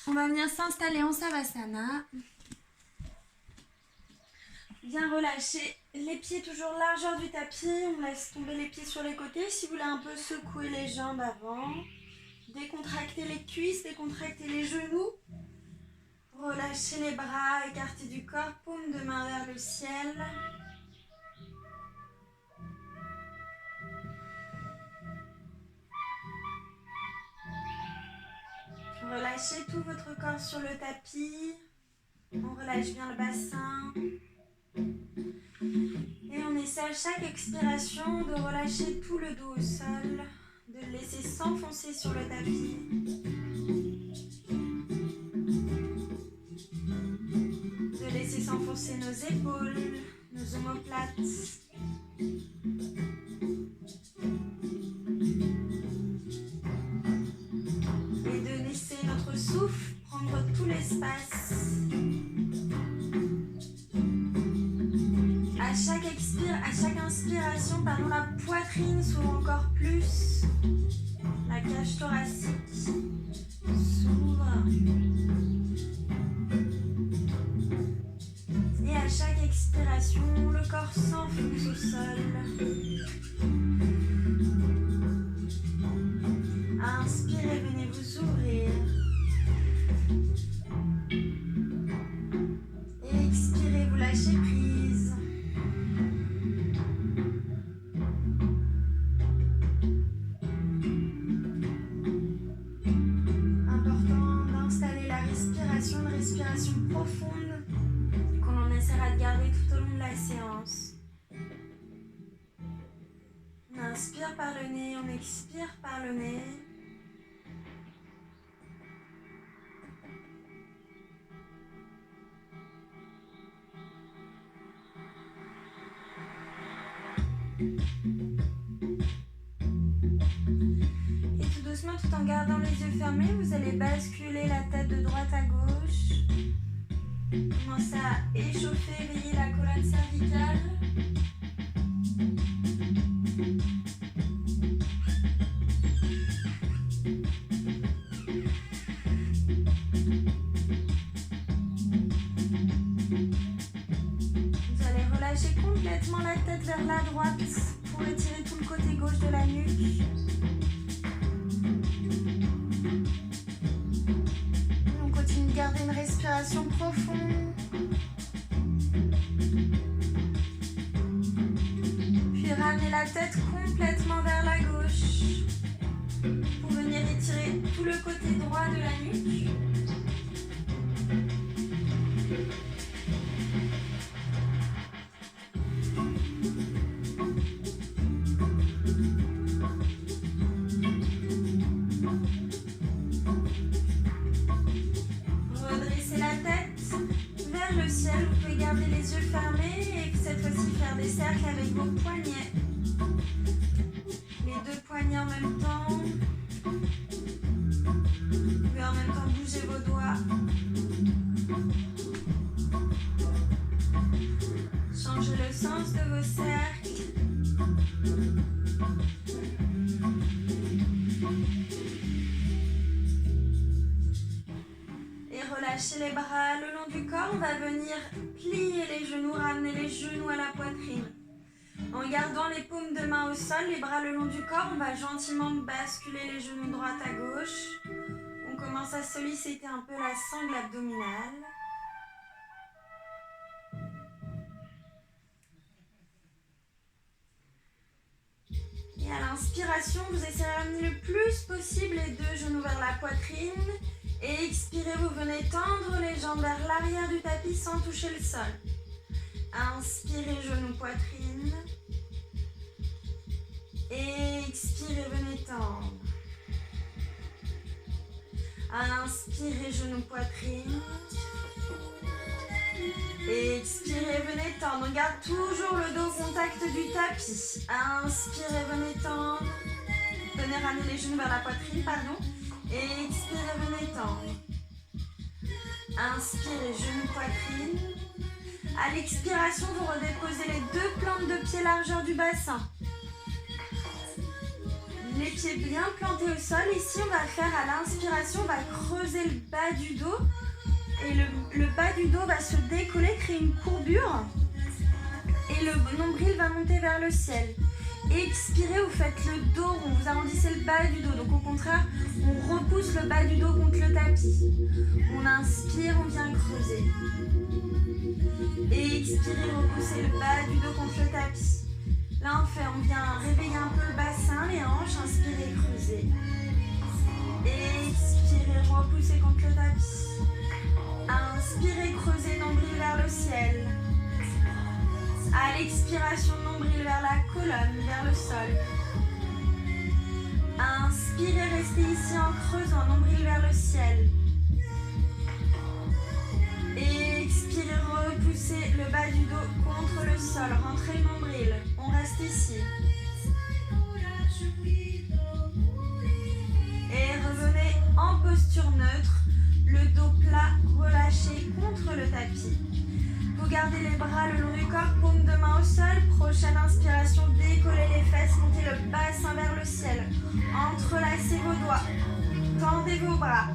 On va venir s'installer en Savasana. Bien relâcher les pieds toujours largeur du tapis. On laisse tomber les pieds sur les côtés. Si vous voulez un peu secouer les jambes avant. Décontracter les cuisses, décontracter les genoux. Relâchez les bras, écartés du corps, paume de main vers le ciel. Relâchez tout votre corps sur le tapis. On relâche bien le bassin. Et on essaie à chaque expiration de relâcher tout le dos au sol, de le laisser s'enfoncer sur le tapis. De laisser s'enfoncer nos épaules, nos omoplates. Et de laisser notre souffle prendre tout l'espace. À chaque inspiration, la poitrine s'ouvre encore plus. La cage thoracique s'ouvre. Et à chaque expiration, le corps s'enfonce au sol. Inspirez, venez vous ouvrir. Et expirez, vous lâchez prise. Important d'installer la respiration, une respiration profonde que l'on essaiera de garder tout au long de la séance. On inspire par le nez, on expire par le nez. Et tout doucement, tout en gardant les yeux fermés, vous allez basculer la tête de droite à gauche. Commencez à échauffer, éveiller la colonne cervicale. Vous allez relâcher complètement la tête vers la droite pour étirer tout le côté gauche de la nuque. On continue de garder une respiration profonde. Puis ramenez la tête complètement vers la gauche pour venir étirer tout le côté droit de la nuque. Vous pouvez garder les yeux fermés et cette fois-ci faire des cercles avec vos poignets. Les deux poignets en même temps. Vous pouvez en même temps bouger vos doigts. Changez le sens de vos cercles. Relâchez les bras le long du corps, on va venir plier les genoux, ramener les genoux à la poitrine. En gardant les paumes de main au sol, les bras le long du corps, on va gentiment basculer les genoux droite à gauche. On commence à solliciter un peu la sangle abdominale. Et à l'inspiration, vous essayez de ramener le plus possible les deux genoux vers la poitrine. Et expirez, vous venez tendre les jambes vers l'arrière du tapis sans toucher le sol. Inspirez, genoux, poitrine. Et expirez, venez tendre. Inspirez, genoux, poitrine. Et expirez, venez tendre. On garde toujours le dos au contact du tapis. Inspirez, venez tendre. Venez ramener les genoux vers la poitrine, pardon. Et expirez, venez tendre. Inspirez, genoux, poitrine. À l'expiration, vous redéposez les deux plantes de pied largeur du bassin. Les pieds bien plantés au sol. Ici, on va faire à l'inspiration, on va creuser le bas du dos. Et le bas du dos va se décoller, créer une courbure. Et le nombril va monter vers le ciel. Expirez, vous faites le dos rond, vous arrondissez le bas du dos. Donc au contraire, on repousse le bas du dos contre le tapis. On inspire, on vient creuser. Et expirez, repoussez le bas du dos contre le tapis. Là on vient réveiller un peu le bassin, les hanches, inspirez, creusez. Et expirez, repoussez contre le tapis. Inspirez, creusez, nombril vers le ciel. À l'expiration, nombril vers la colonne, vers le sol. Inspirez, restez ici en creusant, nombril vers le ciel. Et expirez, repoussez le bas du dos contre le sol. Rentrez le nombril. On reste ici. Et revenez en posture neutre. Le dos plat, relâché contre le tapis. Vous gardez les bras le long du corps, paume de main au sol. Prochaine inspiration, décollez les fesses, montez le bassin vers le ciel. Entrelacez vos doigts, tendez vos bras.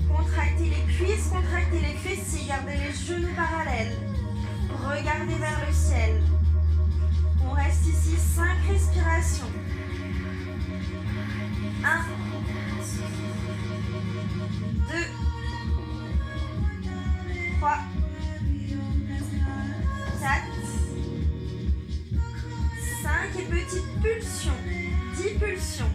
Contractez les cuisses, contractez les fessiers, gardez les genoux parallèles. Regardez vers le ciel. On reste ici 5 respirations. 1, 2, 3, 4, 5 et petite pulsion, 10 pulsions.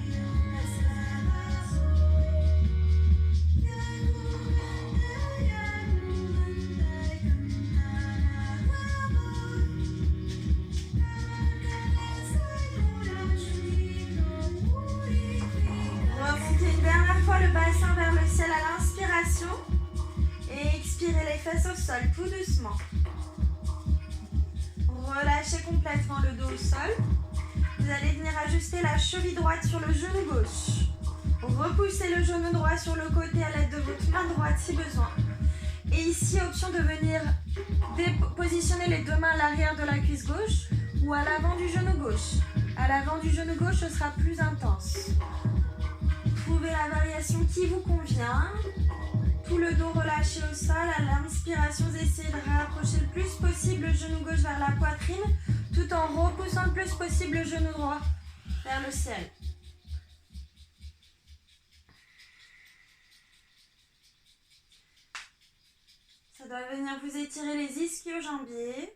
Remontez une dernière fois le bassin vers le ciel à l'inspiration et expirez les fesses au sol tout doucement. Relâchez complètement le dos au sol. Vous allez venir ajuster la cheville droite sur le genou gauche. Repoussez le genou droit sur le côté à l'aide de votre main droite si besoin. Et ici, option de venir positionner les deux mains à l'arrière de la cuisse gauche ou à l'avant du genou gauche. À l'avant du genou gauche, ce sera plus intense. Trouvez la variation qui vous convient. Tout le dos relâché au sol. À l'inspiration, vous essayez de rapprocher le plus possible le genou gauche vers la poitrine, tout en repoussant le plus possible le genou droit vers le ciel. Ça doit venir vous étirer les ischio-jambiers.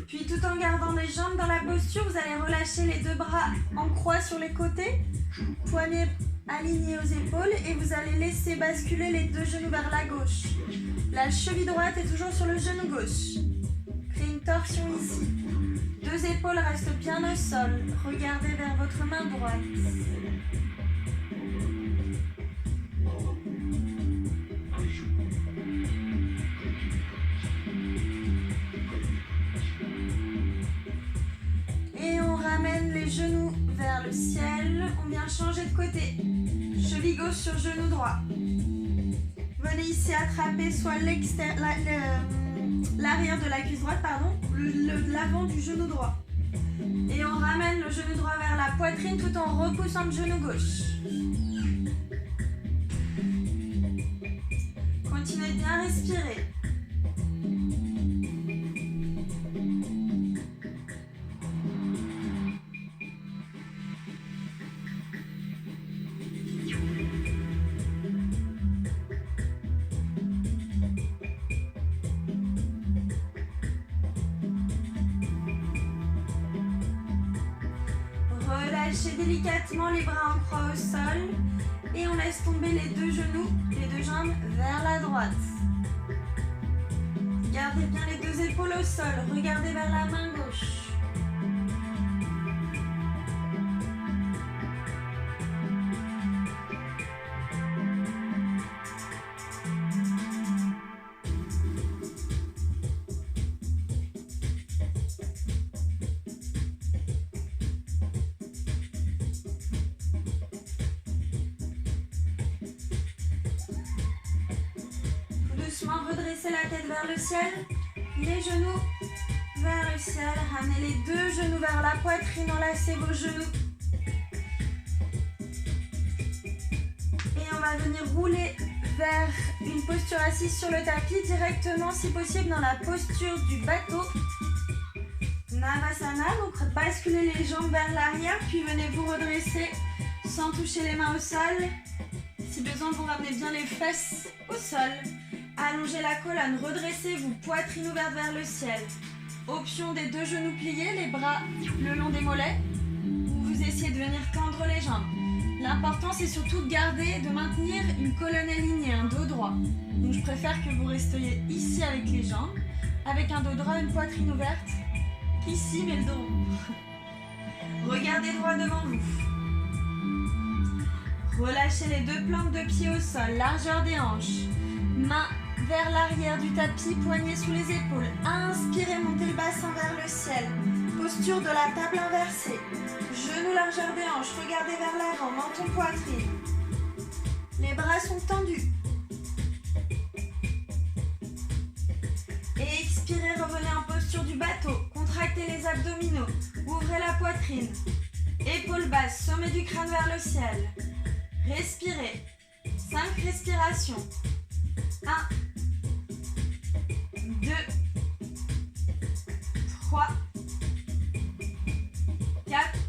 Puis tout en gardant les jambes dans la posture, vous allez relâcher les deux bras en croix sur les côtés, poignets alignés aux épaules et vous allez laisser basculer les deux genoux vers la gauche. La cheville droite est toujours sur le genou gauche. Créez une torsion ici. Deux épaules restent bien au sol. Regardez vers votre main droite. Genoux vers le ciel, on vient changer de côté. Cheville gauche sur genou droit. Venez ici attraper soit l'arrière de la cuisse droite, pardon, l'avant du genou droit. Et on ramène le genou droit vers la poitrine tout en repoussant le genou gauche. Continuez de bien respirer. Relâchez délicatement les bras en croix au sol et on laisse tomber les deux genoux, les deux jambes vers la droite. Gardez bien les deux épaules au sol, regardez vers la main gauche. doucement, redressez la tête vers le ciel. Les genoux vers le ciel. Ramenez les deux genoux vers la poitrine. Enlacez vos genoux. Et on va venir rouler vers une posture assise sur le tapis, directement si possible dans la posture du bateau. Navasana, donc basculez les jambes vers l'arrière, puis venez vous redresser sans toucher les mains au sol. Si besoin, vous ramenez bien les fesses au sol. Allongez la colonne, redressez-vous, poitrine ouverte vers le ciel. Option des deux genoux pliés, les bras le long des mollets, ou vous essayez de venir tendre les jambes. L'important, c'est surtout de maintenir une colonne alignée, un dos droit. Donc, je préfère que vous restiez ici avec les jambes, avec un dos droit, une poitrine ouverte. Ici, mais le dos rond. Regardez droit devant vous. Relâchez les deux plantes de pied au sol, largeur des hanches. Mains vers l'arrière du tapis, poignets sous les épaules. Inspirez, montez le bassin vers le ciel. Posture de la table inversée. Genoux, largeur des hanches, regardez vers l'avant, menton, poitrine. Les bras sont tendus. Et expirez, revenez en posture du bateau. Contractez les abdominaux. Ouvrez la poitrine. Épaules basses, sommet du crâne vers le ciel. Respirez. 5 respirations. 1, 2, 3, 4,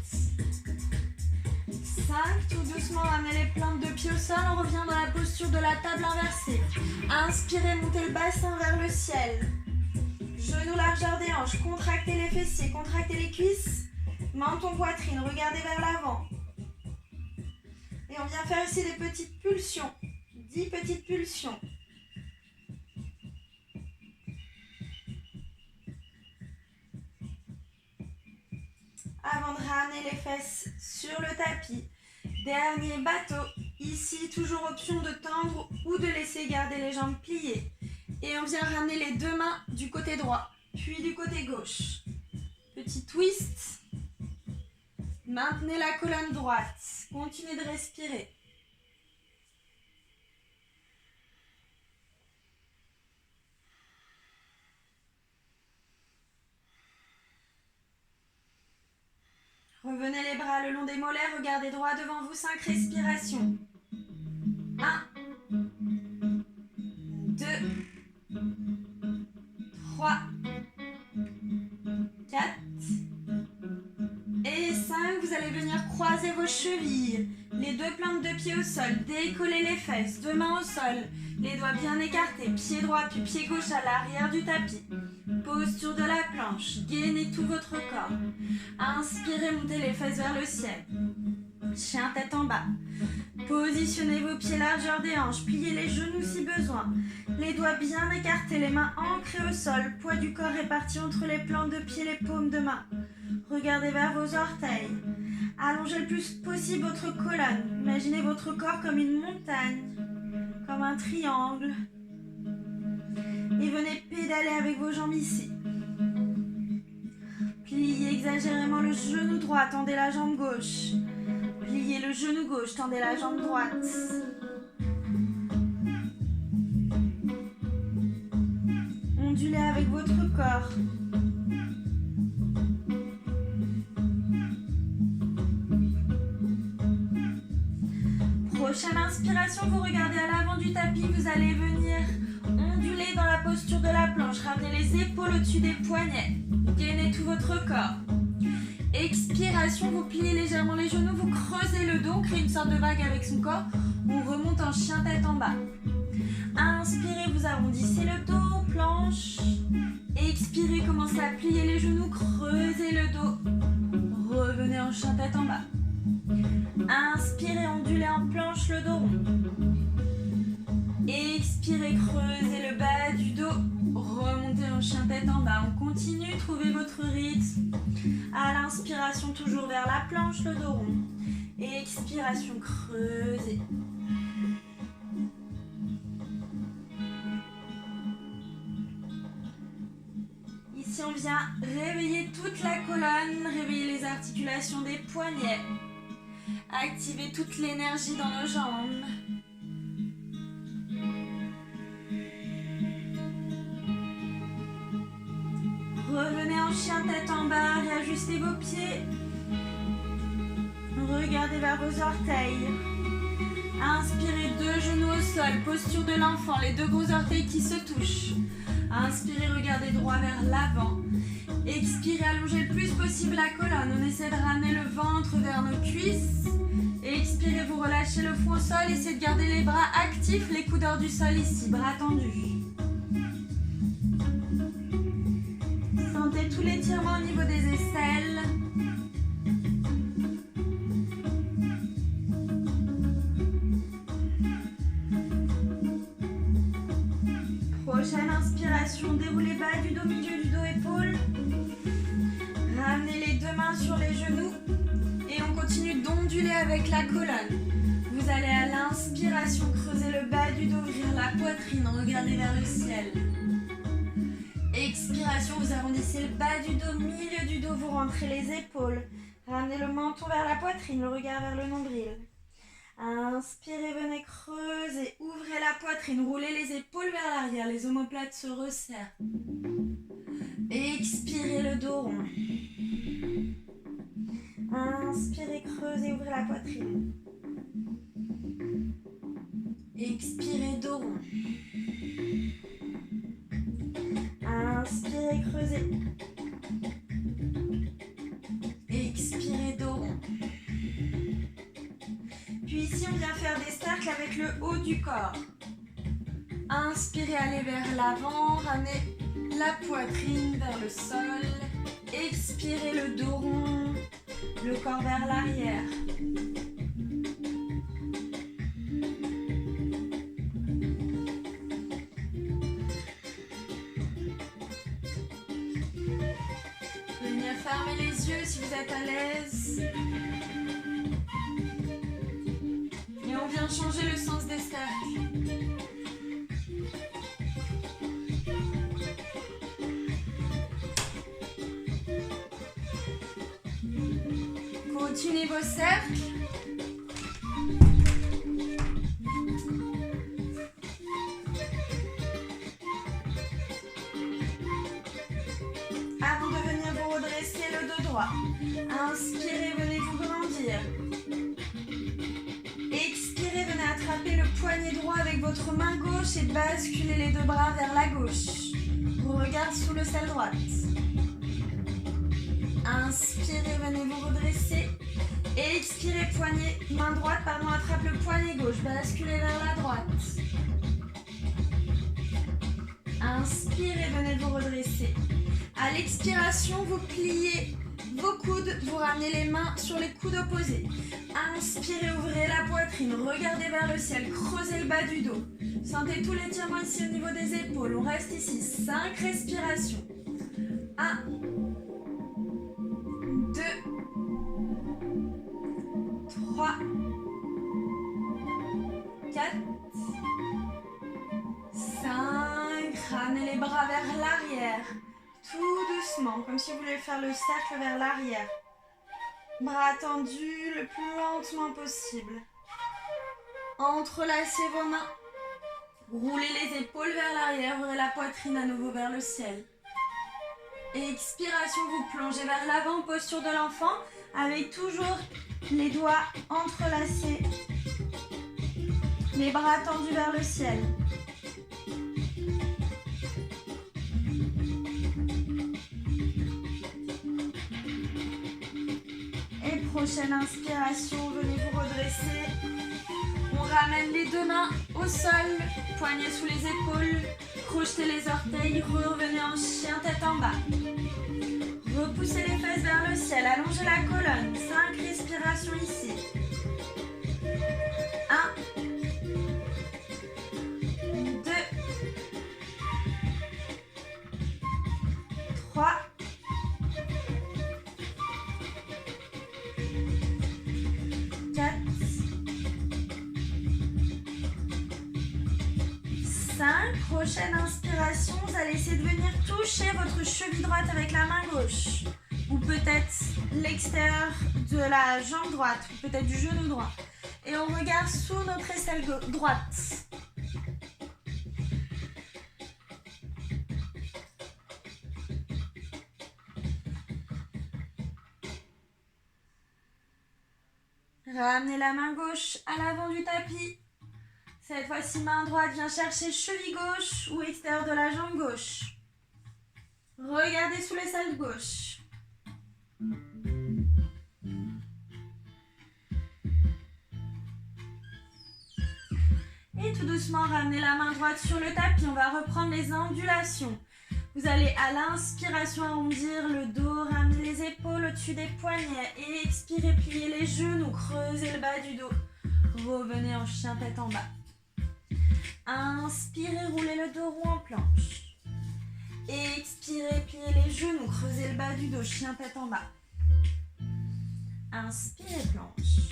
5. Tout doucement, ramenez les plantes de pied au sol. On revient dans la posture de la table inversée. Inspirez, montez le bassin vers le ciel. Genoux, largeur des hanches. Contractez les fessiers, contractez les cuisses. Menton, poitrine, regardez vers l'avant. Et on vient faire ici des petites pulsions. 10 petites pulsions. Avant de ramener les fesses sur le tapis. Dernier bateau. Ici, toujours option de tendre ou de laisser garder les jambes pliées. Et on vient ramener les deux mains du côté droit, puis du côté gauche. Petit twist. Maintenez la colonne droite. Continuez de respirer. Revenez les bras le long des mollets, regardez droit devant vous, 5 respirations. 1, 2, 3, 4 et 5. Vous allez venir croiser vos chevilles, les deux plantes de pied au sol, décoller les fesses, deux mains au sol, les doigts bien écartés, pied droit puis pied gauche à l'arrière du tapis. Posture de la planche, gainez tout votre corps. Inspirez, montez les fesses vers le ciel. Chien tête en bas. Positionnez vos pieds largeur des hanches, pliez les genoux si besoin. Les doigts bien écartés, les mains ancrées au sol, poids du corps réparti entre les plantes de pied, les paumes de main. Regardez vers vos orteils. Allongez le plus possible votre colonne. Imaginez votre corps comme une montagne, comme un triangle. Et venez pédaler avec vos jambes ici. Pliez exagérément le genou droit, tendez la jambe gauche. Pliez le genou gauche, tendez la jambe droite. Ondulez avec votre corps. Prochaine inspiration, vous regardez à l'avant du tapis, vous allez venir onduler dans la posture de la planche. Ramenez les épaules au-dessus des poignets. Gainez tout votre corps. Expiration, vous pliez légèrement les genoux, vous creusez le dos, créez une sorte de vague avec son corps. On remonte en chien tête en bas. Inspirez, vous arrondissez le dos, planche. Expirez, commencez à plier les genoux, creusez le dos. Revenez en chien tête en bas. Inspirez, ondulez en planche le dos rond. Expirez, creusez le bas du dos. Remontez en chien tête en bas. On continue, trouvez votre rythme. À l'inspiration, toujours vers la planche, le dos rond. Expiration, creusez. Ici, on vient réveiller toute la colonne, réveiller les articulations des poignets. Activez toute l'énergie dans nos jambes. chien tête en bas, réajustez vos pieds. Regardez vers vos orteils. Inspirez, 2 genoux au sol, posture de l'enfant, les 2 gros orteils qui se touchent. Inspirez, regardez droit vers l'avant. Expirez, allongez le plus possible la colonne. On essaie de ramener le ventre vers nos cuisses. Expirez, vous relâchez le front au sol. Essayez de garder les bras actifs, les coudes hors du sol ici, bras tendus. Sentez tout l'étirement au niveau des aisselles. Prochaine inspiration, déroulez bas du dos, milieu du dos, épaules. Ramenez les 2 mains sur les genoux et on continue d'onduler avec la colonne. Vous allez à l'inspiration creuser le bas du dos, ouvrir la poitrine, regardez vers le ciel. Expiration, vous arrondissez le bas du dos, milieu du dos, vous rentrez les épaules. Ramenez le menton vers la poitrine, le regard vers le nombril. Inspirez, venez creuser, ouvrez la poitrine, roulez les épaules vers l'arrière, les omoplates se resserrent. Expirez le dos rond. Inspirez, creusez, ouvrez la poitrine. Expirez, dos rond. Inspirez, creusez. Expirez, dos rond. Puis ici, on vient faire des cercles avec le haut du corps. Inspirez, allez vers l'avant, ramenez la poitrine vers le sol. Expirez, le dos rond, le corps vers l'arrière. Venez fermer les yeux si vous êtes à l'aise. Et on vient changer le sens des cercles. Continuez vos cercles. Avant de venir vous redresser le dos droit. Inspirez, venez vous grandir. Expirez, venez attraper le poignet droit avec votre main gauche et basculez les 2 bras vers la gauche. Regard sous le selle droite. Inspirez, venez vous redresser. Expirez, poignet, main droite, attrape le poignet gauche, basculez vers la droite. Inspirez, venez vous redresser. À l'expiration, vous pliez vos coudes, vous ramenez les mains sur les coudes opposés. Inspirez, ouvrez la poitrine, regardez vers le ciel, creusez le bas du dos. Sentez tout l'étirement ici au niveau des épaules. On reste ici, 5 respirations. 1, 2, 3, 4, 5. Ramenez les bras vers l'arrière. Tout doucement, comme si vous voulez faire le cercle vers l'arrière. Bras tendus le plus lentement possible. Entrelacez vos mains. Roulez les épaules vers l'arrière, ouvrez la poitrine à nouveau vers le ciel. Expiration, vous plongez vers l'avant, posture de l'enfant, avec toujours les doigts entrelacés, les bras tendus vers le ciel. Et prochaine inspiration, venez vous redresser. On ramène les 2 mains au sol, poignets sous les épaules, crochetez les orteils, revenez en chien tête en bas. Repoussez les fesses vers le ciel, allongez la colonne, 5 respirations ici. 1, 2, 3, 4, 5. Prochaine inspiration, vous allez essayer de venir toucher votre cheville droite avec la main gauche. Ou peut-être l'extérieur de la jambe droite, ou peut-être du genou droit. Et on regarde sous notre aisselle droite. Ramenez la main gauche à l'avant du tapis. Cette fois-ci, main droite vient chercher cheville gauche ou extérieur de la jambe gauche. Regardez sous l'aisselle gauche. Et tout doucement, ramenez la main droite sur le tapis. On va reprendre les ondulations. Vous allez à l'inspiration arrondir le dos, ramener les épaules au-dessus des poignets. Et expirez, pliez les genoux, creusez le bas du dos. Revenez en chien tête en bas. Inspirez, roulez le dos rond en planche. Expirez, pliez les genoux, creusez le bas du dos, chien tête en bas. Inspirez, planche.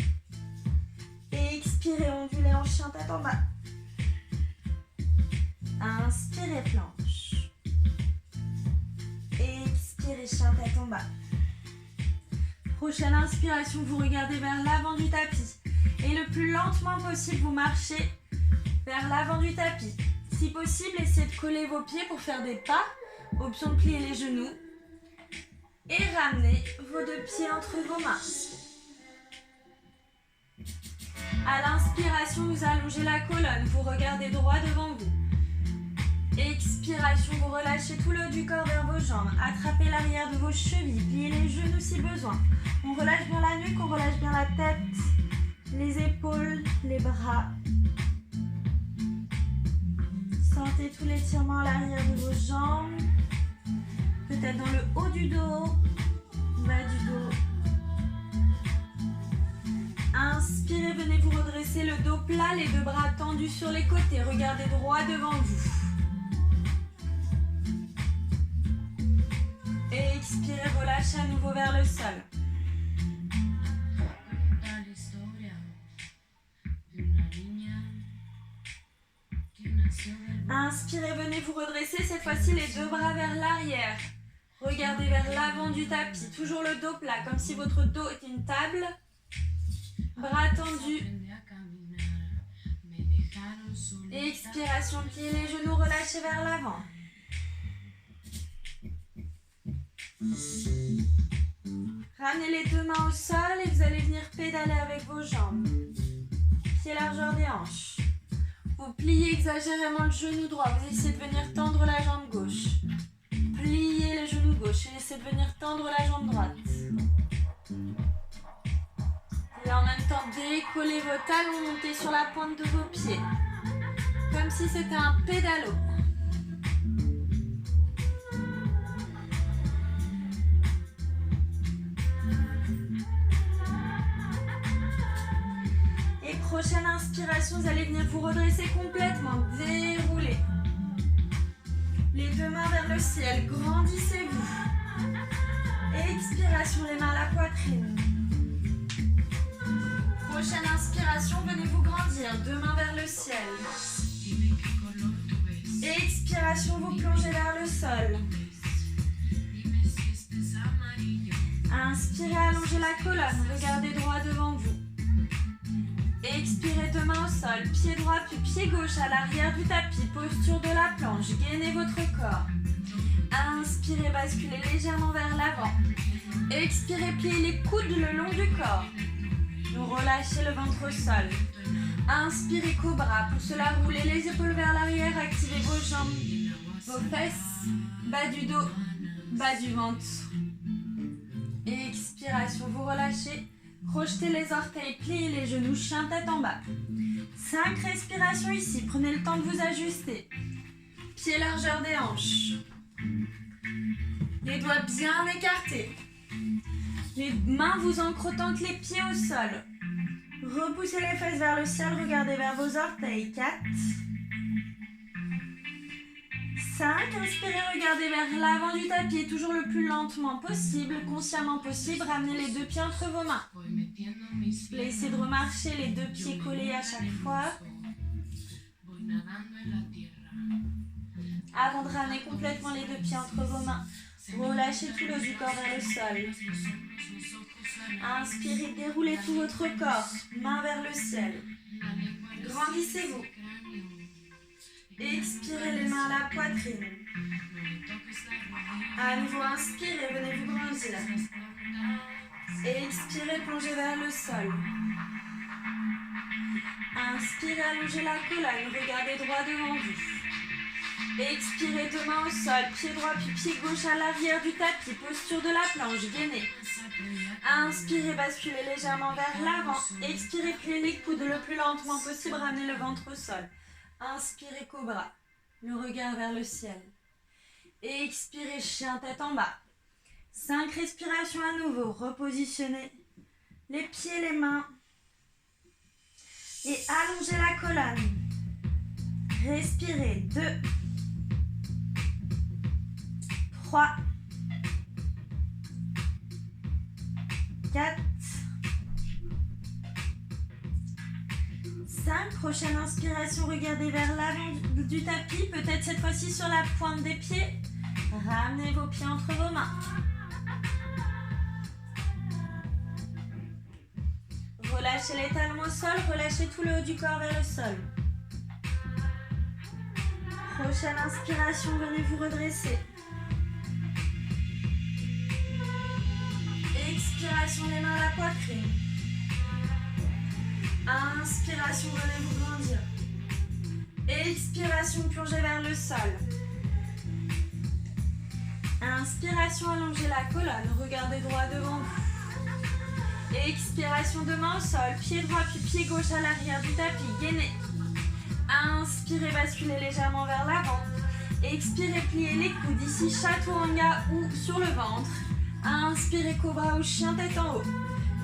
Expirez, ondulez en chien tête en bas. Inspirez, planche. Expirez, chien tête en bas. Prochaine inspiration, vous regardez vers l'avant du tapis. Et le plus lentement possible, vous marchez vers l'avant du tapis. Si possible, essayez de coller vos pieds pour faire des pas. Option de plier les genoux. Et ramenez vos deux pieds entre vos mains. À l'inspiration, vous allongez la colonne. Vous regardez droit devant vous. Expiration, vous relâchez tout le haut du corps vers vos jambes. Attrapez l'arrière de vos chevilles. Pliez les genoux si besoin. On relâche bien la nuque, on relâche bien la tête, les épaules, les bras. Sentez tout l'étirement à l'arrière de vos jambes. Peut-être dans le haut du dos, bas du dos. Inspirez, venez vous redresser le dos plat, les deux bras tendus sur les côtés. Regardez droit devant vous. Et expirez, relâchez à nouveau vers le sol. Inspirez, venez vous redresser, cette fois-ci les deux bras vers l'arrière. Regardez vers l'avant du tapis, toujours le dos plat, comme si votre dos était une table. Bras tendus. Expiration, pliez les genoux, relâchez vers l'avant. Ramenez les deux mains au sol et vous allez venir pédaler avec vos jambes. Pied largeur des hanches. Vous pliez exagérément le genou droit. Vous essayez de venir tendre la jambe gauche. Pliez le genou gauche et essayez de venir tendre la jambe droite. Et en même temps, décollez vos talons, montez sur la pointe de vos pieds. Comme si c'était un pédalo. Et prochaine inspiration, vous allez venir vous redresser complètement, dérouler. Les deux mains vers le ciel, grandissez-vous. Expiration, les mains à la poitrine. Prochaine inspiration, venez vous grandir, deux mains vers le ciel. Expiration, vous plongez vers le sol. Inspirez, allongez la colonne, regardez droit devant vous. Expirez, deux mains au sol, pied droit puis pied gauche à l'arrière du tapis, posture de la planche, gainez votre corps. Inspirez, basculez légèrement vers l'avant. Expirez, pliez les coudes le long du corps. Relâchez le ventre au sol. Inspirez, cobra. Pour cela, roulez les épaules vers l'arrière, activez vos jambes, vos fesses, bas du dos, bas du ventre. Expiration, vous relâchez. Projetez les orteils, pliez les genoux, chien tête en bas. 5 respirations ici. Prenez le temps de vous ajuster. Pied largeur des hanches. Les doigts bien écartés. Les mains vous ancrent autant que les pieds au sol. Repoussez les fesses vers le ciel, regardez vers vos orteils. 4. 5. Inspirez, regardez vers l'avant du tapis, toujours le plus lentement possible, consciemment possible. Ramenez les deux pieds entre vos mains. Essayez de remarcher les deux pieds collés à chaque fois. Avant de ramener complètement les deux pieds entre vos mains, relâchez tout le haut du corps vers le sol. Inspirez, déroulez tout votre corps, main vers le ciel. Grandissez-vous. Expirez, les mains à la poitrine. À nouveau, inspirez, venez vous grandir. Expirez, plongez vers le sol. Inspirez, allongez la colonne, regardez droit devant vous. Expirez, deux mains au sol, pied droit puis pied gauche à l'arrière du tapis, posture de la planche, gainez. Inspirez, basculez légèrement vers l'avant. Expirez, pliez les coudes le plus lentement possible, ramenez le ventre au sol. Inspirez, cobra, le regard vers le ciel. Expirez, chien tête en bas. 5 respirations à nouveau, repositionnez les pieds, les mains. Et allongez la colonne. Respirez, 2, 3, 4, 5. Prochaine inspiration, regardez vers l'avant du tapis, peut-être cette fois-ci sur la pointe des pieds. Ramenez vos pieds entre vos mains. Relâchez les talons au sol, relâchez tout le haut du corps vers le sol. Prochaine inspiration, venez vous redresser. Expiration, les mains à la poitrine. Inspiration, venez vous grandir. Expiration, plongez vers le sol. Inspiration, allongez la colonne, regardez droit devant vous. Expiration, deux mains au sol, pied droit puis pied gauche à l'arrière du tapis, gainez. Inspirez, basculez légèrement vers l'avant. Expirez, pliez les coudes, ici chaturanga ou sur le ventre. Inspirez, cobra ou chien tête en haut.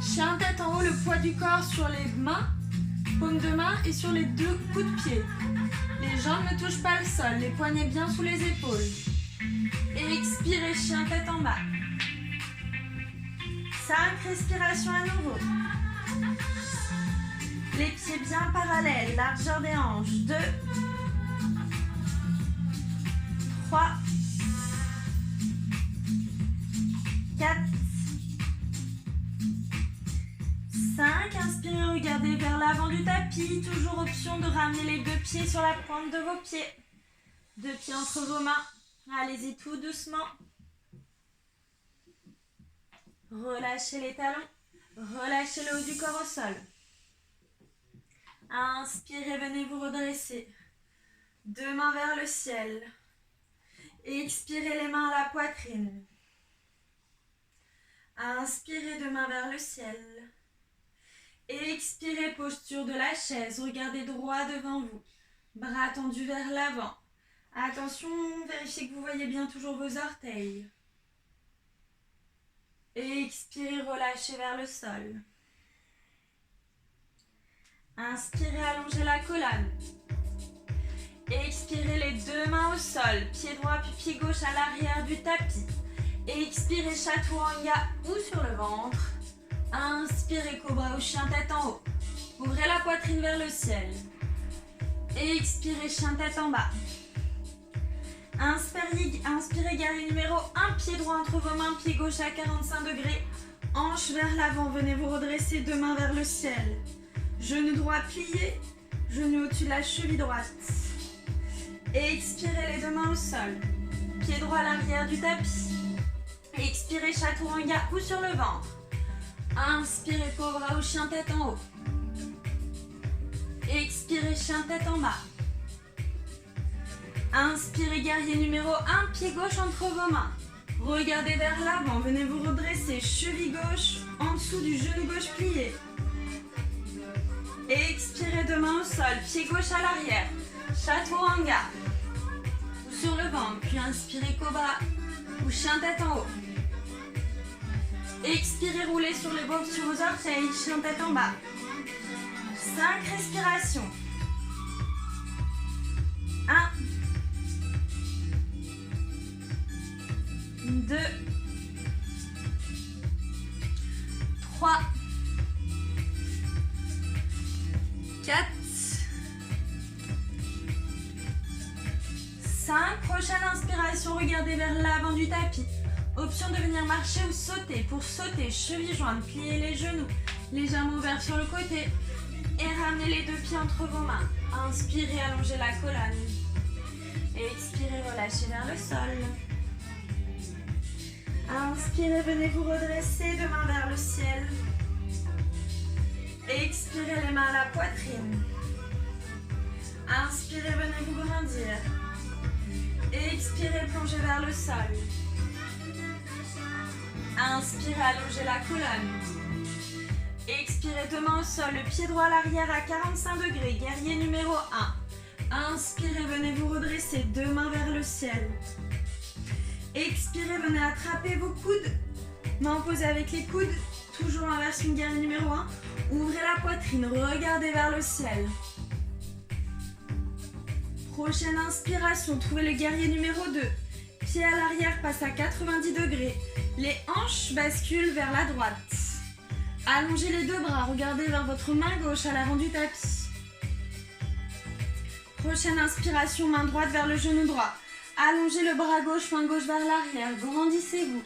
Chien tête en haut, le poids du corps sur les mains, paume de main et sur les deux coups de pied. Les jambes ne touchent pas le sol, les poignets bien sous les épaules. Expirez, chien tête en bas. 5 respirations à nouveau. Les pieds bien parallèles, largeur des hanches. 2, 3, 4, 5. Inspirez, regardez vers l'avant du tapis. Toujours option de ramener les deux pieds sur la pointe de vos pieds. Deux pieds entre vos mains. Allez-y tout doucement. Relâchez les talons. Relâchez le haut du corps au sol. Inspirez, venez vous redresser. Deux mains vers le ciel. Expirez, les mains à la poitrine. Inspirez, deux mains vers le ciel. Expirez, posture de la chaise. Regardez droit devant vous. Bras tendus vers l'avant. Attention, vérifiez que vous voyez bien toujours vos orteils. Expirez, relâchez vers le sol. Inspirez, allongez la colonne. Expirez, les deux mains au sol, pied droit puis pied gauche à l'arrière du tapis. Expirez, chaturanga ou sur le ventre. Inspirez, cobra ou chien tête en haut. Ouvrez la poitrine vers le ciel. Expirez, chien tête en bas. Inspirez, guerrier numéro 1, pied droit entre vos mains, pied gauche à 45 degrés. Hanche vers l'avant, venez vous redresser, deux mains vers le ciel. Genou droit plié, genou au-dessus de la cheville droite. Expirez, les deux mains au sol. Pied droit à l'arrière du tapis. Expirez, chaturanga ou sur le ventre. Inspirez, cobra ou chien tête en haut. Expirez, chien tête en bas. Inspirez, guerrier numéro 1, pied gauche entre vos mains. Regardez vers l'avant, venez vous redresser, cheville gauche en dessous du genou gauche plié. Expirez, deux mains au sol, pied gauche à l'arrière, chaturanga ou sur le ventre, puis inspirez, cobra ou chien tête en haut. Expirez, roulez sur les bras sur vos orteils, chien tête en bas. 5 respirations. 1, 2, 3, 4, 5. Prochaine inspiration, regardez vers l'avant du tapis. Option de venir marcher ou sauter. Pour sauter, cheville jointe, pliez les genoux, légèrement ouverts sur le côté. Et ramenez les deux pieds entre vos mains. Inspirez, allongez la colonne. Expirez, relâchez vers le sol. Inspirez, venez vous redresser, deux mains vers le ciel. Expirez, les mains à la poitrine. grandir. Expirez, plongez vers le sol. Inspirez, allongez la colonne. Expirez, deux mains au sol, le pied droit à l'arrière à 45 degrés, guerrier numéro 1. Inspirez, venez vous redresser, deux mains vers le ciel. Expirez, venez attraper vos coudes. Mains posées avec les coudes, toujours en version guerrier numéro 1. Ouvrez la poitrine, regardez vers le ciel. Prochaine inspiration, trouvez le guerrier numéro 2. Pied à l'arrière, passe à 90 degrés. Les hanches basculent vers la droite. Allongez les deux bras, regardez vers votre main gauche à l'avant du tapis. Prochaine inspiration, main droite vers le genou droit. Allongez le bras gauche, main gauche vers l'arrière, grandissez-vous.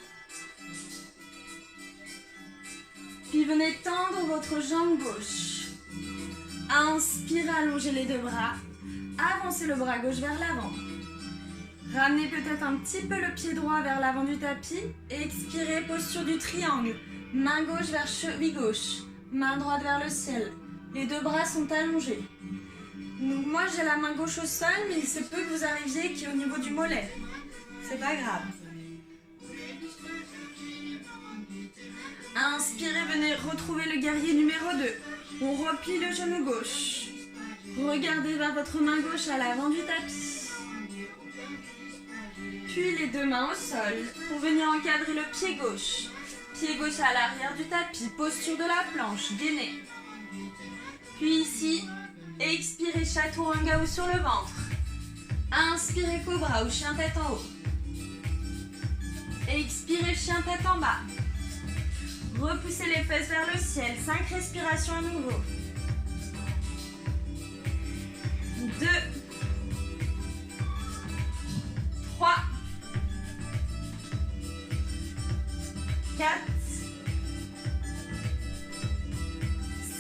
Puis venez tendre votre jambe gauche. Inspirez, allongez les deux bras. Avancez le bras gauche vers l'avant. Ramenez peut-être un petit peu le pied droit vers l'avant du tapis. Expirez, posture du triangle. Main gauche vers cheville gauche. Main droite vers le ciel. Les deux bras sont allongés. Donc moi j'ai la main gauche au sol, mais il se peut que vous arriviez qui est au niveau du mollet. C'est pas grave. Inspirez, venez retrouver le guerrier numéro 2. On replie le genou gauche. Regardez vers votre main gauche à l'avant du tapis. Puis les deux mains au sol pour venir encadrer le pied gauche. Pied gauche à l'arrière du tapis, posture de la planche, gainée. Puis ici, expirez chaturanga ou sur le ventre. Inspirez cobra ou chien tête en haut. Expirez chien tête en bas. Repoussez les fesses vers le ciel. 5 respirations à nouveau. 2, 3, 4,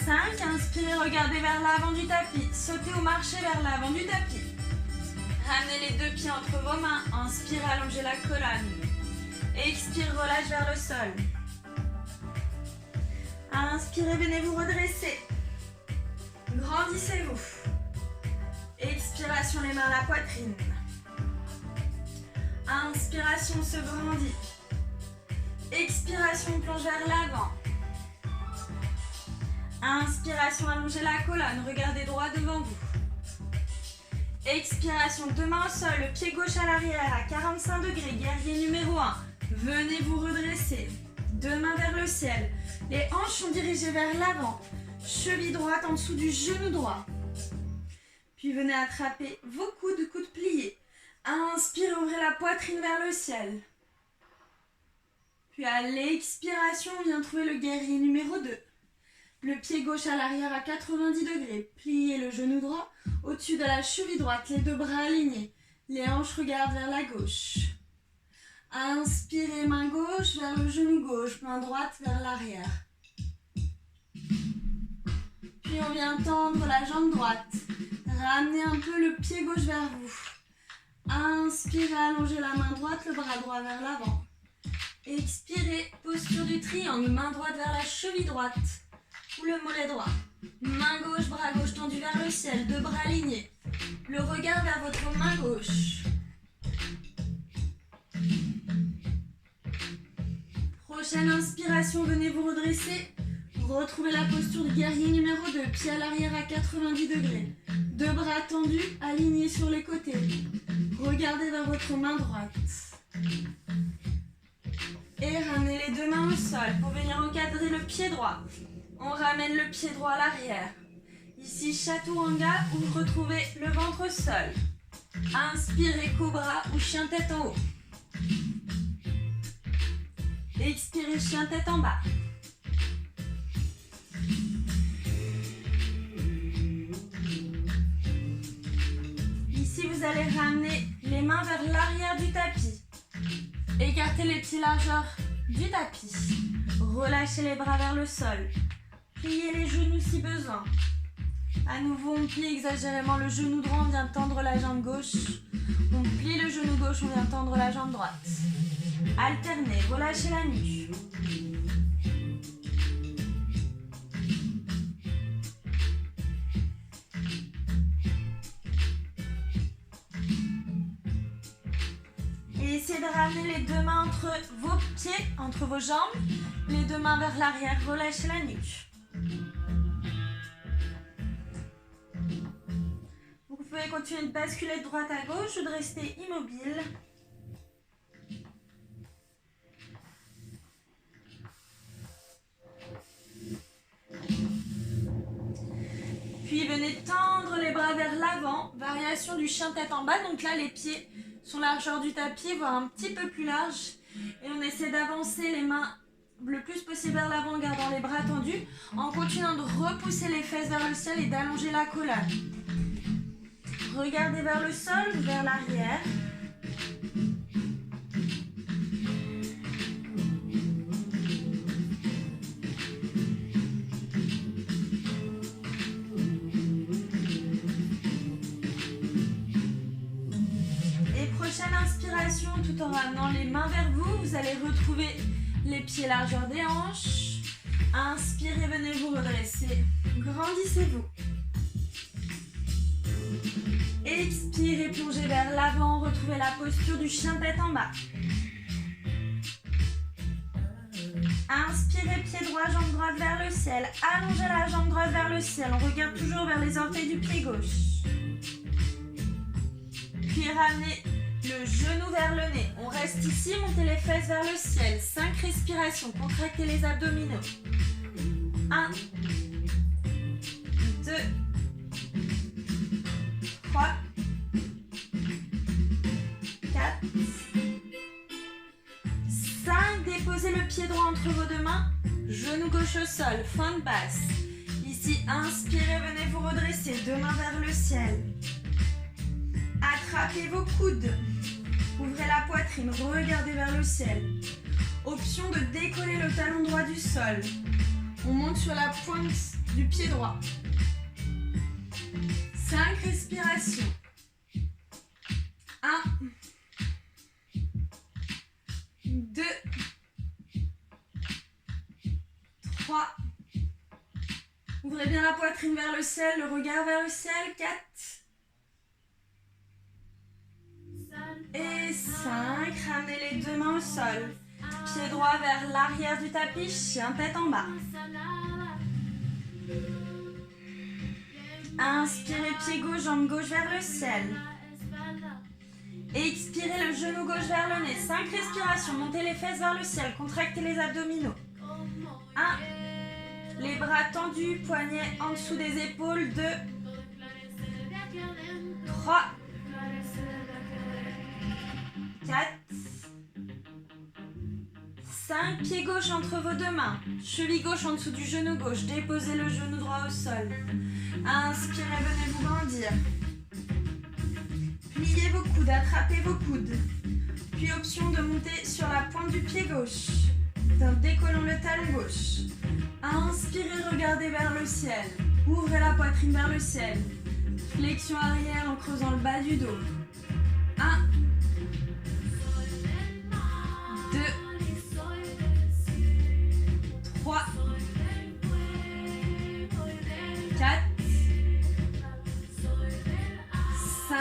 5. Inspirez, regardez vers l'avant du tapis. Sautez ou marchez vers l'avant du tapis. Ramenez les deux pieds entre vos mains. Inspirez, allongez la colonne. Expire, relâche vers le sol. Inspirez, venez vous redresser. Grandissez-vous. Expiration, les mains à la poitrine. Inspiration, on se grandit. Expiration, on plonge vers l'avant. Inspiration, allongez la colonne, regardez droit devant vous. Expiration, deux mains au sol, le pied gauche à l'arrière à 45 degrés, guerrier numéro 1. Venez vous redresser. Deux mains vers le ciel. Les hanches sont dirigées vers l'avant. Cheville droite en dessous du genou droit. Puis venez attraper vos coudes pliés. Inspirez, ouvrez la poitrine vers le ciel. Puis à l'expiration, on vient trouver le guerrier numéro 2. Le pied gauche à l'arrière à 90 degrés. Pliez le genou droit au-dessus de la cheville droite. Les deux bras alignés. Les hanches regardent vers la gauche. Inspirez, main gauche vers le genou gauche. Main droite vers l'arrière. Puis on vient tendre la jambe droite. Ramenez un peu le pied gauche vers vous. Inspirez, allongez la main droite, le bras droit vers l'avant. Expirez, posture du triangle, main droite vers la cheville droite ou le mollet droit. Main gauche, bras gauche tendu vers le ciel, deux bras alignés. Le regard vers votre main gauche. Prochaine inspiration, venez vous redresser. Retrouvez la posture du guerrier numéro 2, pied à l'arrière à 90 degrés. Deux bras tendus, alignés sur les côtés. Regardez vers votre main droite. Et ramenez les deux mains au sol pour venir encadrer le pied droit. On ramène le pied droit à l'arrière. Ici, chaturanga, où vous retrouvez le ventre au sol. Inspirez, cobra ou chien tête en haut. Expirez, chien tête en bas. Ici, vous allez ramener les mains vers l'arrière du tapis. Écartez les pieds largeur du tapis. Relâchez les bras vers le sol. Pliez les genoux si besoin. À nouveau, on plie exagérément le genou droit, on vient tendre la jambe gauche. On plie le genou gauche, on vient tendre la jambe droite. Alternez, relâchez la nuque. Et essayez de ramener les deux mains entre vos pieds, entre vos jambes. Les deux mains vers l'arrière, relâchez la nuque. Vous pouvez continuer de basculer de droite à gauche ou de rester immobile. Puis venez tendre les bras vers l'avant, variation du chien tête en bas. Donc là, les pieds sont largeur du tapis, voire un petit peu plus large. Et on essaie d'avancer les mains le plus possible vers l'avant en gardant les bras tendus, en continuant de repousser les fesses vers le ciel et d'allonger la colonne. Regardez vers le sol, vers l'arrière. Prochaine inspiration, tout en ramenant les mains vers vous, vous allez retrouver les pieds largeur des hanches. Inspirez, venez vous redresser. Grandissez-vous. Expirez, plongez vers l'avant, retrouvez la posture du chien tête en bas. Inspirez, pied droit, jambe droite vers le ciel. Allongez la jambe droite vers le ciel. On regarde toujours vers les orteils du pied gauche. Puis ramenez le genou vers le nez. On reste ici, montez les fesses vers le ciel. 5 respirations, contractez les abdominaux. 1, 2, 3, 4, 5. Déposez le pied droit entre vos deux mains. Genou gauche au sol, fente basse. Ici, inspirez, venez vous redresser. Deux mains vers le ciel. Attrapez vos coudes. Ouvrez la poitrine, regardez vers le ciel. Option de décoller le talon droit du sol. On monte sur la pointe du pied droit. 5 respirations. 1, 2, 3. Ouvrez bien la poitrine vers le ciel, le regard vers le ciel. 4. Et 5, ramenez les deux mains au sol. Pied droit vers l'arrière du tapis, chien tête en bas. Inspirez, pied gauche, jambe gauche vers le ciel. Expirez, le genou gauche vers le nez. 5 respirations, montez les fesses vers le ciel, contractez les abdominaux. 1, les bras tendus, poignets en dessous des épaules. 2, 3, 4, 5, pied gauche entre vos deux mains, cheville gauche en dessous du genou gauche, déposez le genou droit au sol. Inspirez, venez vous grandir. Pliez vos coudes, attrapez vos coudes. Puis option de monter sur la pointe du pied gauche. Décollons le talon gauche. Inspirez, regardez vers le ciel. Ouvrez la poitrine vers le ciel. Flexion arrière en creusant le bas du dos. 1, 2, 3, 4, 5.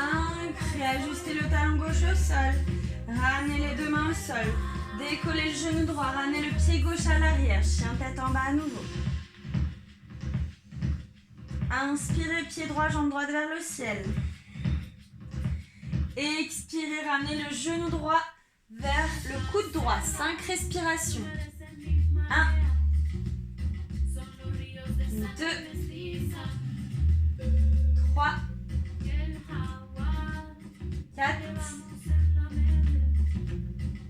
Réajustez le talon gauche au sol. Ramenez les deux mains au sol. Décollez le genou droit. Ramenez le pied gauche à l'arrière. Chien tête en bas à nouveau. Inspirez, pied droit, jambe droite vers le ciel. Expirez, ramenez le genou droit vers le coude droit. 5 respirations. 1, 2, 3, 4,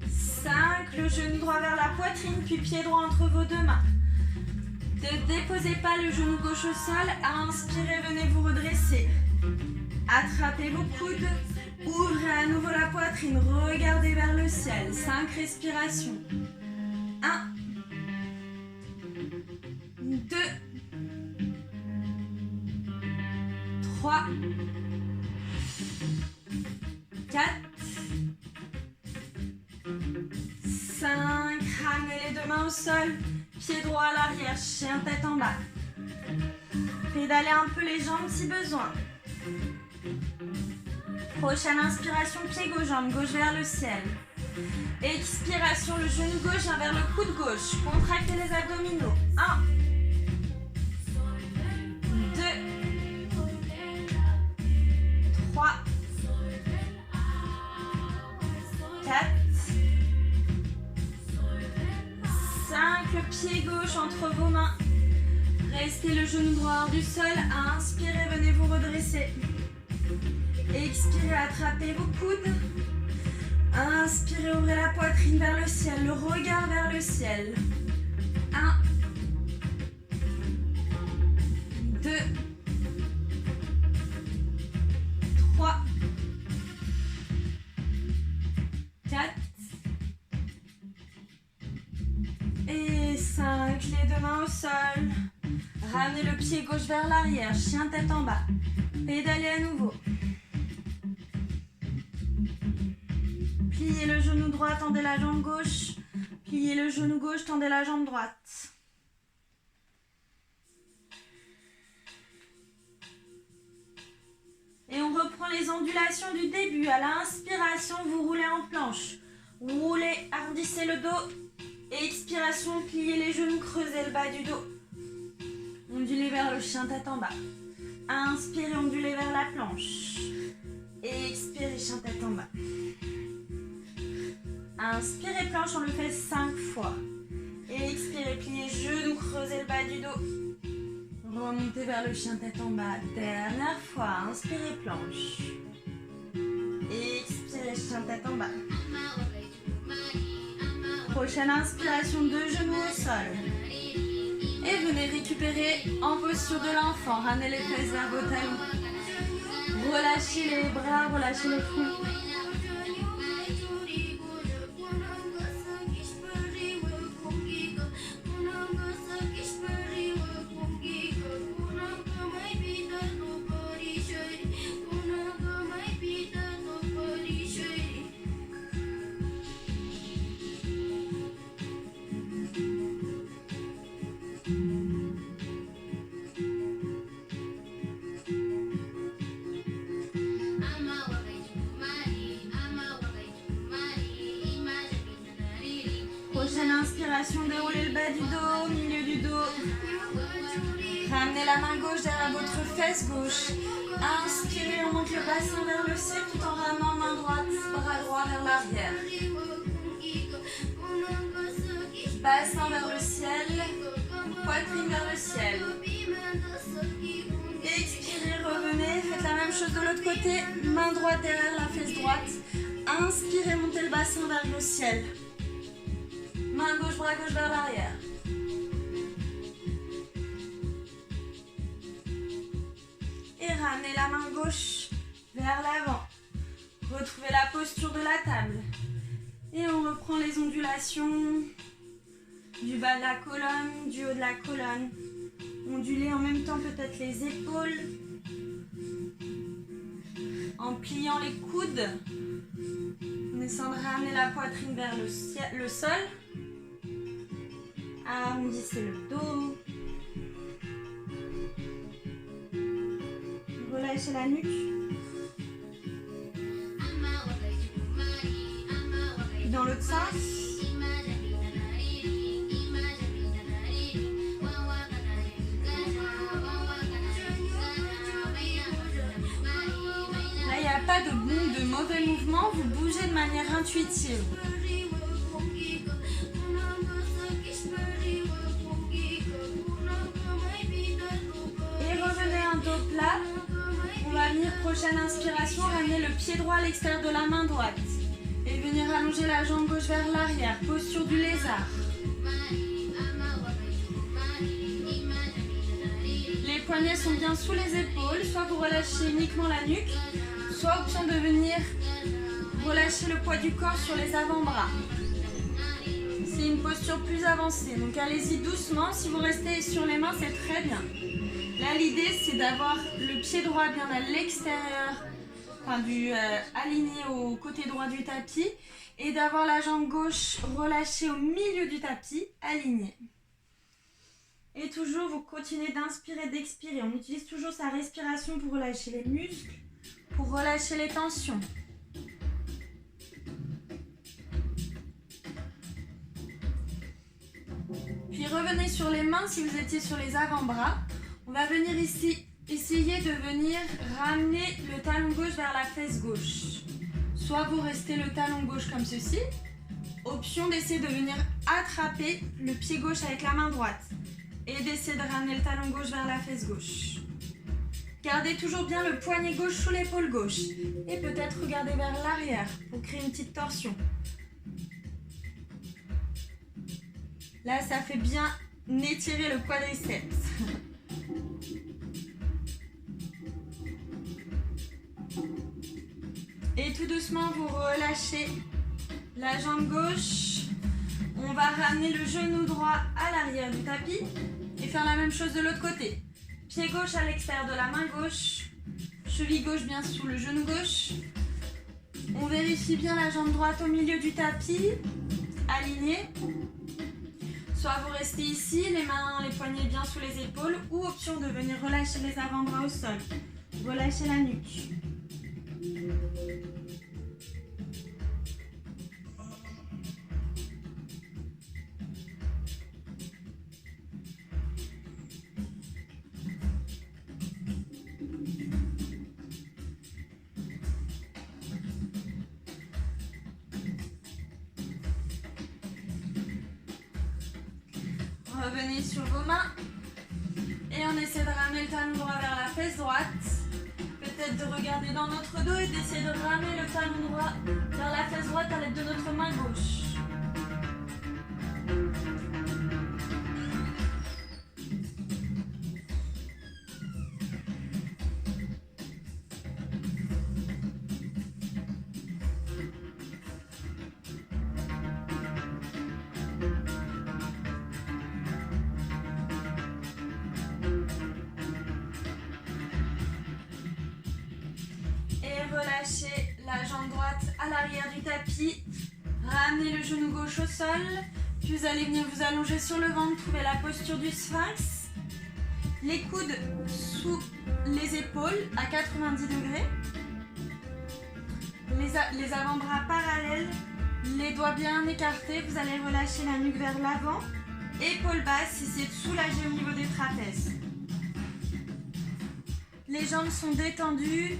5. Le genou droit vers la poitrine, puis pied droit entre vos deux mains. Ne déposez pas le genou gauche au sol. Inspirez, venez vous redresser. Attrapez vos coudes. Ouvrez à nouveau la poitrine. Regardez vers le ciel. 5 respirations. 1, 2, 3, 4, 5. Ramenez les deux mains au sol. Pied droit à l'arrière, chien tête en bas. Pédalez un peu les jambes si besoin. Prochaine inspiration, pied gauche, jambe gauche vers le ciel. Expiration, le genou gauche vient vers le coude gauche. Contractez les abdominaux. 1, 2, 3, 4, 5. Le pied gauche entre vos mains. Restez le genou droit hors du sol. Inspirez, venez vous redresser. Expirez, attrapez vos coudes. Inspirez, ouvrez la poitrine vers le ciel, le regard vers le ciel. 1, 2, 3, 4 et 5. Les deux mains au sol. Ramenez le pied gauche vers l'arrière, chien tête en bas. Pédalez à nouveau. Pliez le genou droit, tendez la jambe gauche. Pliez le genou gauche, tendez la jambe droite. Et on reprend les ondulations du début. À l'inspiration, vous roulez en planche. Roulez, arrondissez le dos. Expiration, pliez les genoux, creusez le bas du dos. Ondulez vers le chien tête en bas. Inspirez, ondulez vers la planche. Expirez, chien tête en bas. Inspirez, planche, on le fait 5 fois. Expirez, pliez genoux, creusez le bas du dos. Remontez vers le chien tête en bas. Dernière fois, inspirez, planche. Expirez, chien tête en bas. Prochaine inspiration, deux genoux au sol. Et venez récupérer en posture de l'enfant. Ramenez les fesses vers vos talons. Relâchez les bras, relâchez les coudes. Prochaine inspiration, déroulez le bas du dos, milieu du dos. Ramenez la main gauche derrière votre fesse gauche. Inspirez, on monte le bassin vers le ciel tout en ramenant main droite, bras droit vers l'arrière. Bassin vers le ciel, poitrine vers le ciel. Expirez, revenez, faites la même chose de l'autre côté. Main droite derrière la fesse droite. Inspirez, montez le bassin vers le ciel. Main gauche, bras gauche vers l'arrière. Et ramenez la main gauche vers l'avant. Retrouvez la posture de la table. Et on reprend les ondulations du bas de la colonne, du haut de la colonne. Ondulez en même temps peut-être les épaules. En pliant les coudes. On essaie de ramener la poitrine vers le sol. Arrondissez le dos. Relâchez la nuque. Dans l'autre sens. Là, il n'y a pas de bon, de mauvais mouvement. Vous bougez de manière intuitive. On va venir, prochaine inspiration, ramener le pied droit à l'extérieur de la main droite. Et venir allonger la jambe gauche vers l'arrière, posture du lézard. Les poignets sont bien sous les épaules, soit vous relâchez uniquement la nuque, soit option de venir relâcher le poids du corps sur les avant-bras. C'est une posture plus avancée, donc allez-y doucement, si vous restez sur les mains c'est très bien. Là, l'idée, c'est d'avoir le pied droit bien à l'extérieur, enfin, aligné au côté droit du tapis, et d'avoir la jambe gauche relâchée au milieu du tapis, alignée. Et toujours, vous continuez d'inspirer, d'expirer. On utilise toujours sa respiration pour relâcher les muscles, pour relâcher les tensions. revenez sur les mains si vous étiez sur les avant-bras. On va venir ici, essayer de venir ramener le talon gauche vers la fesse gauche. Soit vous restez le talon gauche comme ceci. Option d'essayer de venir attraper le pied gauche avec la main droite. Et d'essayer de ramener le talon gauche vers la fesse gauche. Gardez toujours bien le poignet gauche sous l'épaule gauche. Et peut-être regarder vers l'arrière pour créer une petite torsion. Là, ça fait bien étirer le quadriceps. Et tout doucement, vous relâchez la jambe gauche. On va ramener le genou droit à l'arrière du tapis et faire la même chose de l'autre côté. Pied gauche à l'extérieur de la main gauche. Cheville gauche bien sous le genou gauche. On vérifie bien la jambe droite au milieu du tapis, alignée. Soit vous restez ici, les mains, les poignets bien sous les épaules, ou option de venir relâcher les avant-bras au sol. Relâchez la nuque. Revenez sur vos mains et on essaie de ramener le talon droit vers la fesse droite. Peut-être de regarder dans notre dos et d'essayer de ramener le talon droit vers la fesse droite à l'aide de notre main gauche. Relâchez la jambe droite à l'arrière du tapis. Ramenez le genou gauche au sol. Puis vous allez venir vous allonger sur le ventre. Trouvez la posture du sphinx. Les coudes sous les épaules à 90 degrés. Les avant-bras parallèles. Les doigts bien écartés. Vous allez relâcher la nuque vers l'avant. Épaules basses, essayez de soulager au niveau des trapèzes. Les jambes sont détendues.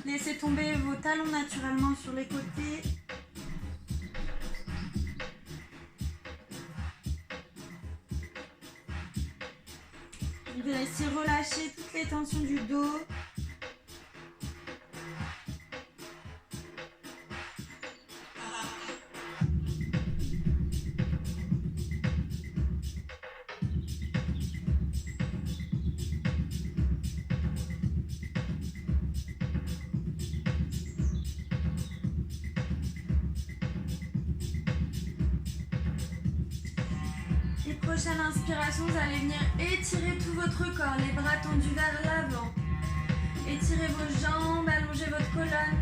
Laissez tomber vos talons naturellement sur les côtés. Vous allez essayer de relâcher toutes les tensions du dos. Prochaine inspiration, vous allez venir étirer tout votre corps, les bras tendus vers l'avant. Étirez vos jambes, allongez votre colonne,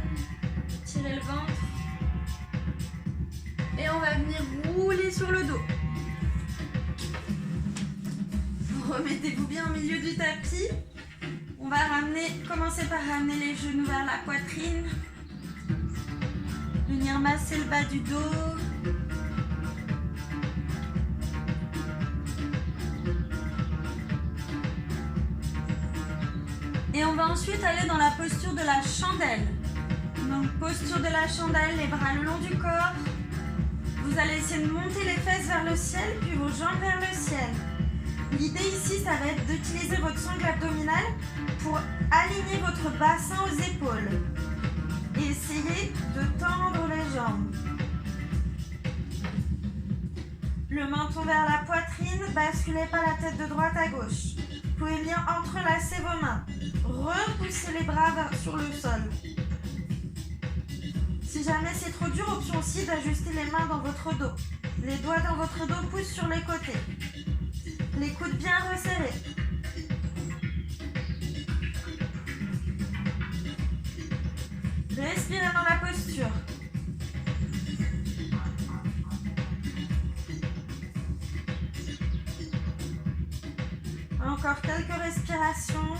tirez le ventre. Et on va venir rouler sur le dos. Remettez-vous bien au milieu du tapis. On va commencer par ramener les genoux vers la poitrine. Venir masser le bas du dos. Et on va ensuite aller dans la posture de la chandelle. Donc posture de la chandelle, les bras le long du corps. Vous allez essayer de monter les fesses vers le ciel, puis vos jambes vers le ciel. L'idée ici, ça va être d'utiliser votre sangle abdominale pour aligner votre bassin aux épaules. Et essayez de tendre les jambes. Le menton vers la poitrine, basculez pas la tête de droite à gauche. Vous pouvez venir entrelacer vos mains. Repoussez les bras sur le sol. Si jamais c'est trop dur, option aussi d'ajuster les mains dans votre dos. Les doigts dans votre dos poussent sur les côtés. Les coudes bien resserrés. Respirez dans la posture. Encore quelques respirations.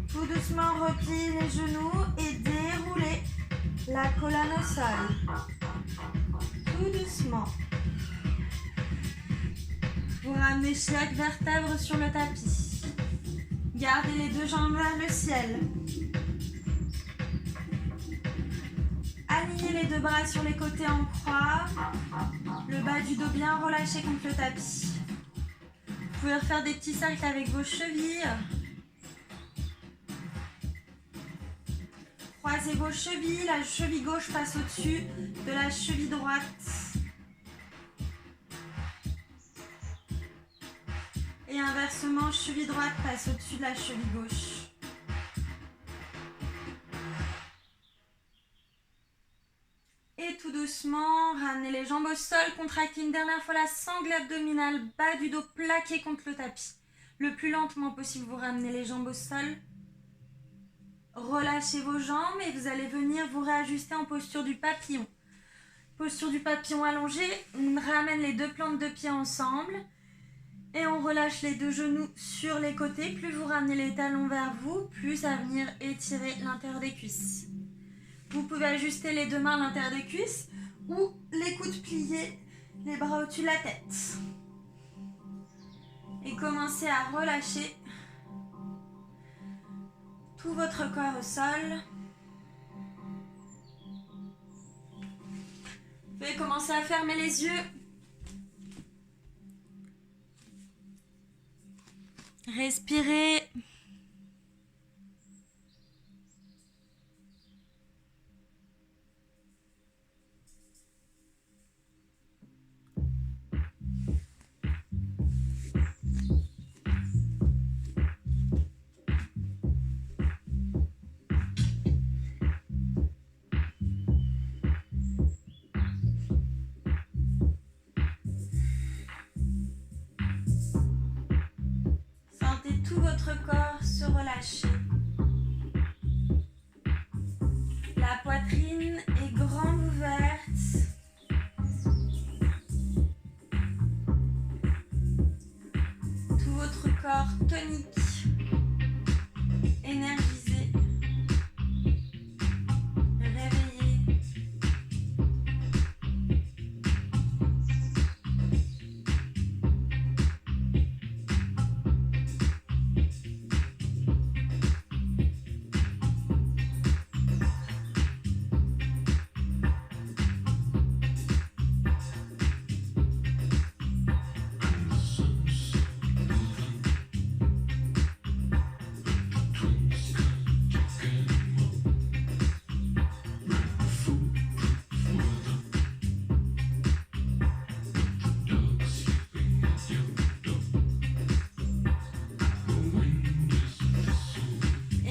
Tout doucement, repliez les genoux, aidez, La colonne au sol. Tout doucement. Vous ramenez chaque vertèbre sur le tapis. Gardez les deux jambes vers le ciel. Alignez les deux bras sur les côtés en croix. Le bas du dos bien relâché contre le tapis. Vous pouvez refaire des petits cercles avec vos chevilles. Croisez vos chevilles, la cheville gauche passe au-dessus de la cheville droite. Et inversement, cheville droite passe au-dessus de la cheville gauche. Et tout doucement, ramenez les jambes au sol, contractez une dernière fois la sangle abdominale, bas du dos plaqué contre le tapis. Le plus lentement possible, vous ramenez les jambes au sol. Relâchez vos jambes et vous allez venir vous réajuster en posture du papillon. Posture du papillon allongé, on ramène les deux plantes de pied ensemble et on relâche les deux genoux sur les côtés. Plus vous ramenez les talons vers vous, plus ça va venir étirer l'intérieur des cuisses. Vous pouvez ajuster les deux mains à l'intérieur des cuisses ou les coudes pliés, les bras au-dessus de la tête. Et commencez à relâcher tout votre corps au sol. Vous pouvez commencer à fermer les yeux. Respirez. Sentez tout votre corps se relâcher. La poitrine est grande ouverte. Tout votre corps tonique, énergisé, réveillé.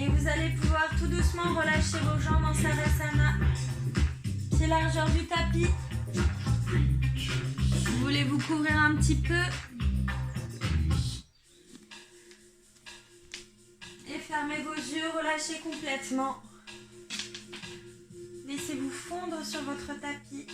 Vous allez pouvoir tout doucement relâcher vos jambes en Savasana. Pied largeur du tapis. Vous voulez vous couvrir un petit peu. Et fermez vos yeux, relâchez complètement. Laissez-vous fondre sur votre tapis.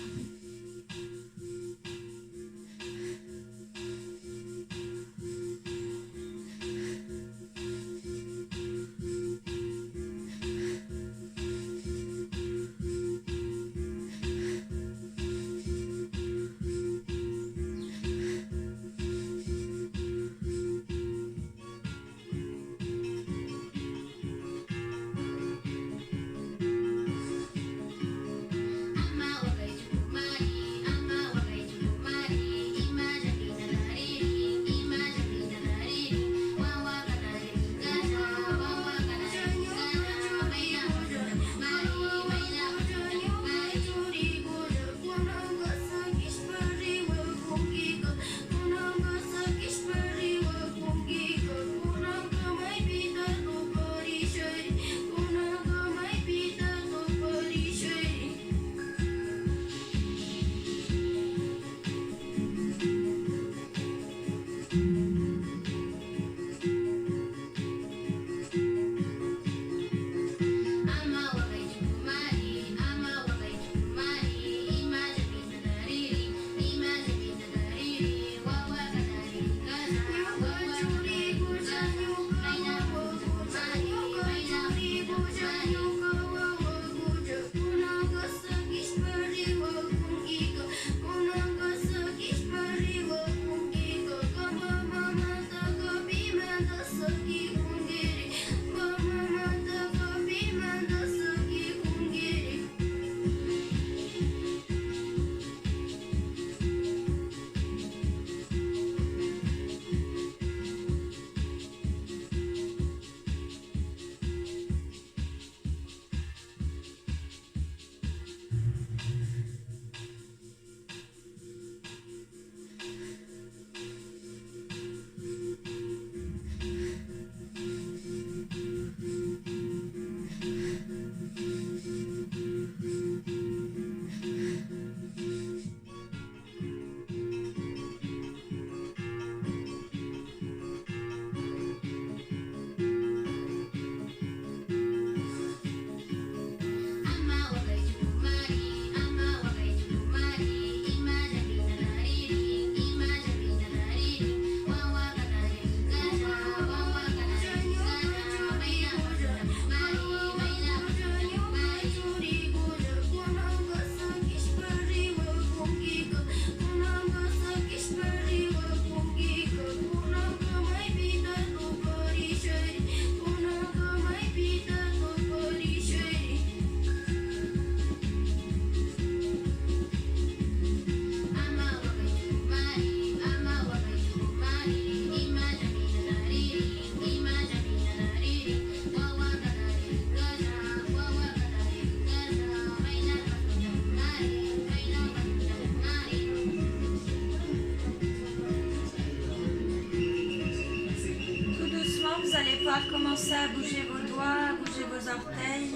commencez à bouger vos doigts, à bouger vos orteils,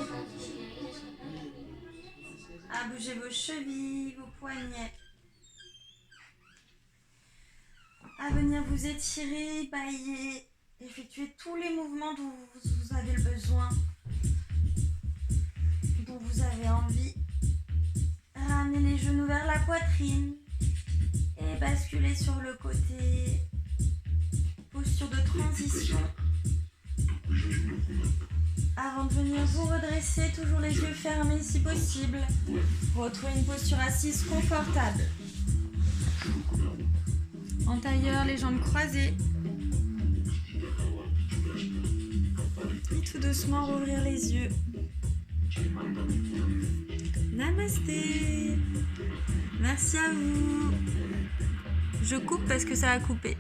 à bouger vos chevilles, vos poignets, à venir vous étirer, bailler, effectuer tous les mouvements dont vous avez le besoin, dont vous avez envie. Ramenez les genoux vers la poitrine et basculez sur le côté. Posture de transition. Avant de venir vous redresser, toujours les yeux fermés si possible. Retrouvez une posture assise confortable. En tailleur, les jambes croisées. Et tout doucement rouvrir les yeux. Namasté. Merci à vous. Je coupe parce que ça a coupé.